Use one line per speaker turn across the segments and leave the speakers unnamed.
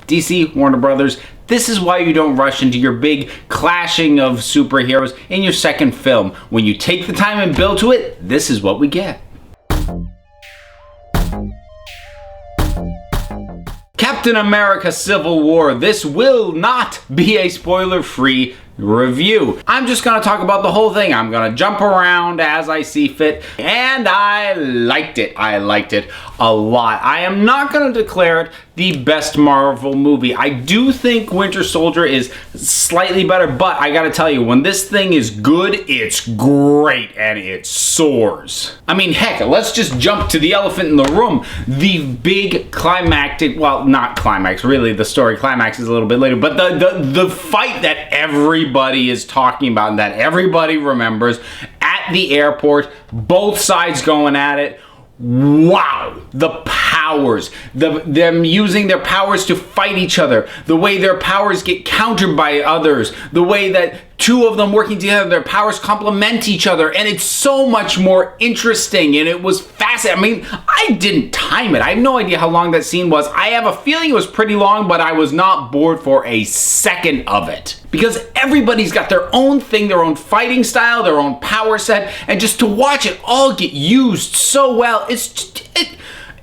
DC, Warner Brothers, this is why you don't rush into your big clashing of superheroes in your second film. When you take the time and build to it, this is what we get. Captain America Civil War. This will not be a spoiler-free review. I'm just gonna talk about the whole thing. I'm gonna jump around as I see fit, and I liked it. I liked it a lot. I am not gonna declare it the best Marvel movie. I do think Winter Soldier is slightly better, but I gotta tell you, when this thing is good, it's great and it soars. I mean, heck, let's just jump to the elephant in the room. The big climactic, well, not climax, really, the story climax is a little bit later, but the fight that everybody is talking about and that everybody remembers at the airport, both sides going at it. Wow, the powers, them using their powers to fight each other, the way their powers get countered by others, the way that two of them working together, their powers complement each other, and it's so much more interesting, and it was fascinating. I mean, I didn't time it. I have no idea how long that scene was. I have a feeling it was pretty long, but I was not bored for a second of it. Because everybody's got their own thing, their own fighting style, their own power set, and just to watch it all get used so well, it's just,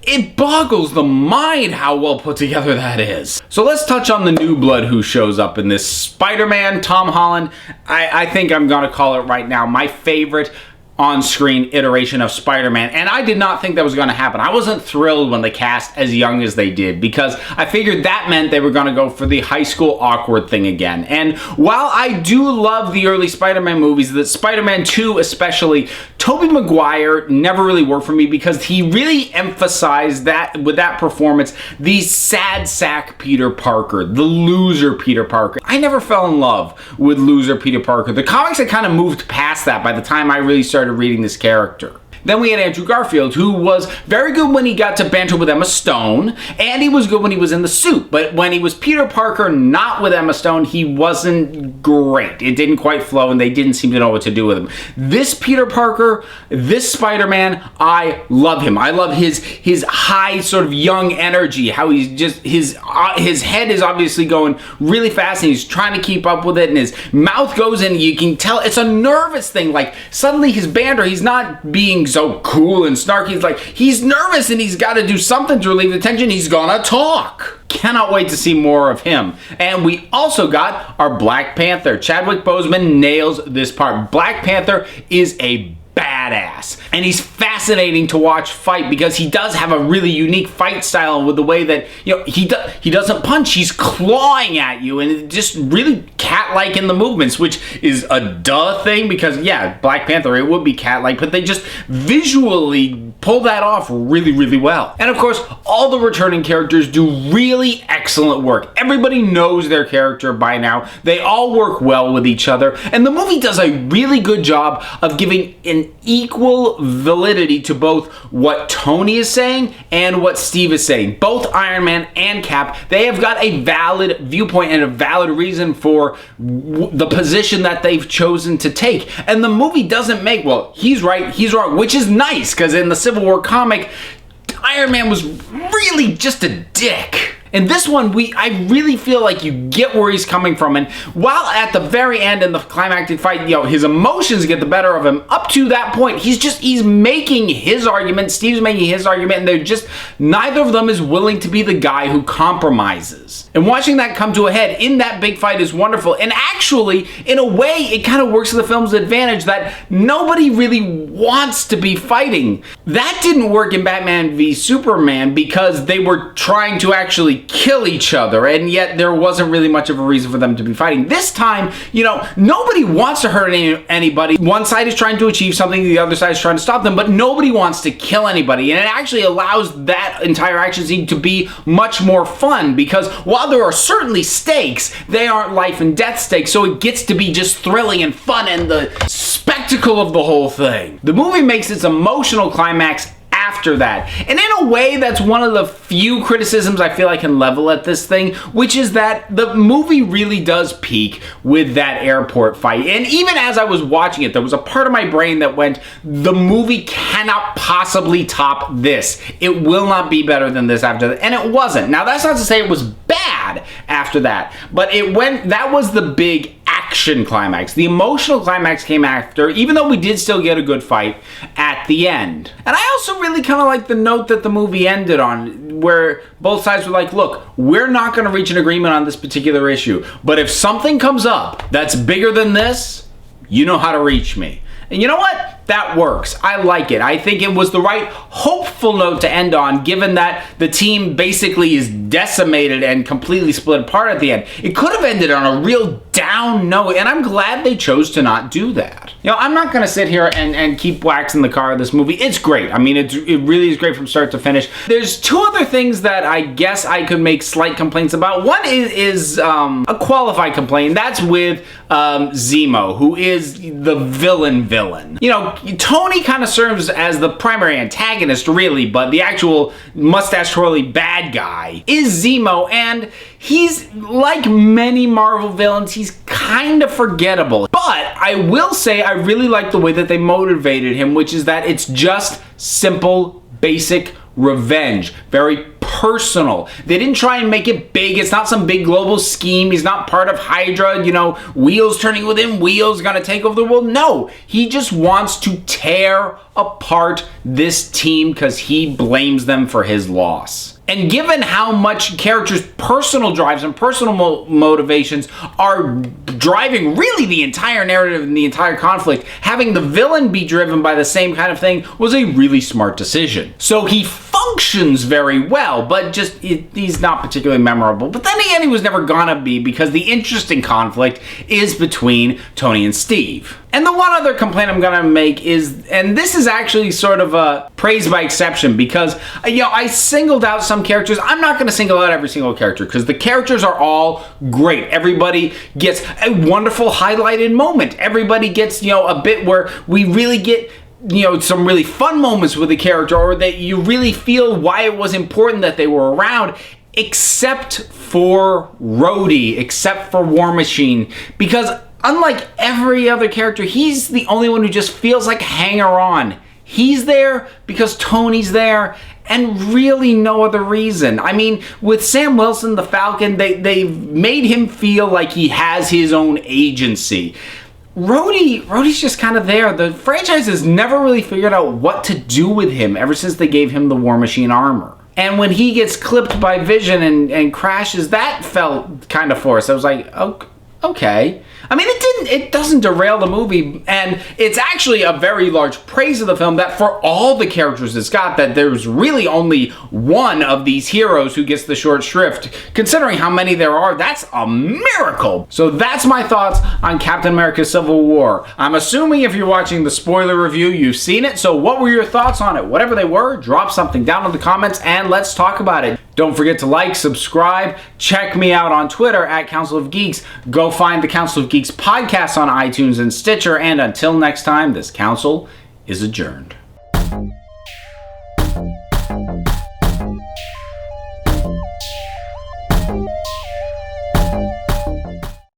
it boggles the mind how well put together that is. So let's touch on the new blood who shows up in this. Spider-Man, Tom Holland. I think I'm gonna call it right now my favorite on-screen iteration of Spider-Man, and I did not think that was going to happen. I wasn't thrilled when they cast as young as they did, because I figured that meant they were going to go for the high school awkward thing again. And while I do love the early Spider-Man movies, the Spider-Man 2 especially, Tobey Maguire never really worked for me because he really emphasized that, with that performance, the sad sack Peter Parker, the loser Peter Parker. I never fell in love with loser Peter Parker. The comics had kind of moved past that by the time I really started reading this character. Then we had Andrew Garfield, who was very good when he got to banter with Emma Stone, and he was good when he was in the suit. But when he was Peter Parker, not with Emma Stone, he wasn't great. It didn't quite flow, and they didn't seem to know what to do with him. This Peter Parker, this Spider-Man, I love him. I love his high sort of young energy, how he's just, his head is obviously going really fast, and he's trying to keep up with it, and his mouth goes in, you can tell it's a nervous thing. Like, suddenly his banter, he's not being so cool and snarky. It's like he's nervous and he's got to do something to relieve the tension. He's gonna talk. Cannot wait to see more of him. And we also got our Black Panther. Chadwick Boseman nails this part. Black Panther is a badass, and he's fascinating to watch fight because he does have a really unique fight style with the way that, you know, he doesn't punch, he's clawing at you, and it's just really cat-like in the movements, which is a duh thing because, yeah, Black Panther, it would be cat-like, but they just visually pull that off really, really well. And of course, all the returning characters do really excellent work. Everybody knows their character by now. They all work well with each other, and the movie does a really good job of giving an equal validity to both what Tony is saying and what Steve is saying. Both Iron Man and Cap, they have got a valid viewpoint and a valid reason for the position that they've chosen to take. And the movie doesn't make, well, he's right, he's wrong, which is nice, because in the Civil War comic, Iron Man was really just a dick. In this one, I really feel like you get where he's coming from, and while at the very end in the climactic fight, you know, his emotions get the better of him, up to that point, he's making his argument, Steve's making his argument, and they're just, neither of them is willing to be the guy who compromises. And watching that come to a head in that big fight is wonderful, and actually, in a way, it kind of works to the film's advantage that nobody really wants to be fighting. That didn't work in Batman v Superman because they were trying to actually kill each other, and yet there wasn't really much of a reason for them to be fighting. This time, you know, nobody wants to hurt anybody. One side is trying to achieve something, the other side is trying to stop them, but nobody wants to kill anybody, and it actually allows that entire action scene to be much more fun, because while there are certainly stakes, they aren't life and death stakes, so it gets to be just thrilling and fun and the spectacle of the whole thing. The movie makes its emotional climax after that. And in a way, that's one of the few criticisms I feel I can level at this thing, which is that the movie really does peak with that airport fight. And even as I was watching it, there was a part of my brain that went, the movie cannot possibly top this. It will not be better than this after that. And it wasn't. Now, that's not to say it was bad after that, but that was the big action climax. The emotional climax came after, even though we did still get a good fight at the end. And I also really kind of like the note that the movie ended on, where both sides were like, look, we're not going to reach an agreement on this particular issue, but if something comes up that's bigger than this, you know how to reach me. And you know what? That works. I like it. I think it was the right hopeful note to end on, given that the team basically is decimated and completely split apart at the end. It could have ended on a real down note, and I'm glad they chose to not do that. You know, I'm not going to sit here and keep waxing the car of this movie. It's great. I mean, it really is great from start to finish. There's two other things that I guess I could make slight complaints about. One is a qualified complaint. That's with Zemo, who is the villain. You know, Tony kind of serves as the primary antagonist, really, but the actual mustache-twirly bad guy is Zemo, and he's, like many Marvel villains, he's kind of forgettable. But I will say I really like the way that they motivated him, which is that it's just simple, basic revenge. Very personal. They didn't try and make it big. It's not some big global scheme. He's not part of Hydra, you know, wheels turning within wheels, gonna take over the world. No, he just wants to tear apart this team because he blames them for his loss. And given how much characters' personal drives and personal motivations are driving really the entire narrative and the entire conflict, having the villain be driven by the same kind of thing was a really smart decision. So he functions very well, but he's not particularly memorable. But then again, he was never gonna be, because the interesting conflict is between Tony and Steve. And the one other complaint I'm gonna make is, and this is actually sort of a praise by exception, because, you know, I singled out some characters. I'm not gonna single out every single character, because the characters are all great. Everybody gets a wonderful highlighted moment. Everybody gets, you know, a bit where we really get, you know, some really fun moments with a character, or that you really feel why it was important that they were around, except for Rhodey, except for War Machine, because unlike every other character, he's the only one who just feels like a hanger-on. He's there because Tony's there, and really no other reason. I mean, with Sam Wilson, the Falcon, they made him feel like he has his own agency. Rhodey's just kind of there. The franchise has never really figured out what to do with him ever since they gave him the War Machine armor. And when he gets clipped by Vision and crashes, that felt kind of forced. I was like, okay. I mean, it doesn't derail the movie, and it's actually a very large praise of the film that for all the characters it's got, that there's really only one of these heroes who gets the short shrift. Considering how many there are, that's a miracle. So that's my thoughts on Captain America Civil War. I'm assuming if you're watching the spoiler review, you've seen it, so what were your thoughts on it? Whatever they were, drop something down in the comments and let's talk about it. Don't forget to like, subscribe, check me out on Twitter at Council of Geeks. Go find the Council of Geeks podcast on iTunes and Stitcher, and until next time, this council is adjourned.